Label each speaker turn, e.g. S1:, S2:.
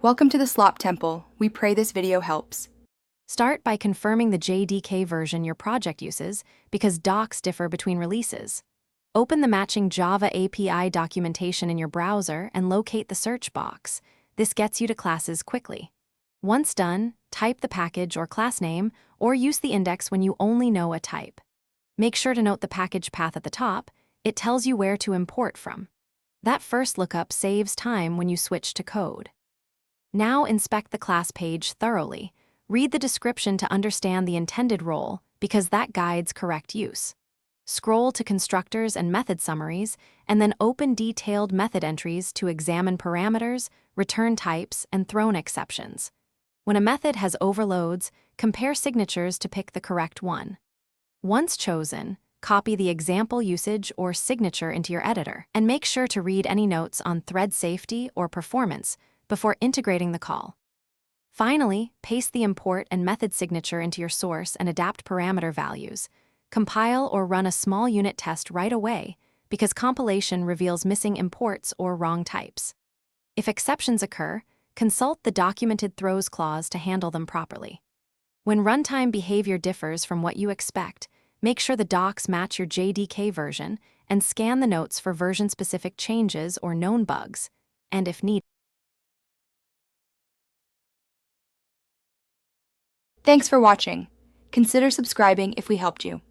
S1: Welcome to the Slop Temple. We pray this video helps.
S2: Start by confirming the JDK version your project uses, because docs differ between releases. Open the matching Java API documentation in your browser and locate the search box. This gets you to classes quickly. Once done, type the package or class name, or use the index when you only know a type. Make sure to note the package path at the top. It tells you where to import from. That first lookup saves time when you switch to code. Now inspect the class page thoroughly. Read the description to understand the intended role, because that guides correct use. Scroll to constructors and method summaries, and then open detailed method entries to examine parameters, return types, and thrown exceptions. When a method has overloads, compare signatures to pick the correct one. Once chosen, copy the example usage or signature into your editor, and make sure to read any notes on thread safety or performance before integrating the call. Finally, paste the import and method signature into your source and adapt parameter values. Compile or run a small unit test right away, because compilation reveals missing imports or wrong types. If exceptions occur, consult the documented throws clause to handle them properly. When runtime behavior differs from what you expect, make sure the docs match your JDK version and scan the notes for version-specific changes or known bugs, and if needed.
S1: Thanks for watching. Consider subscribing if we helped you.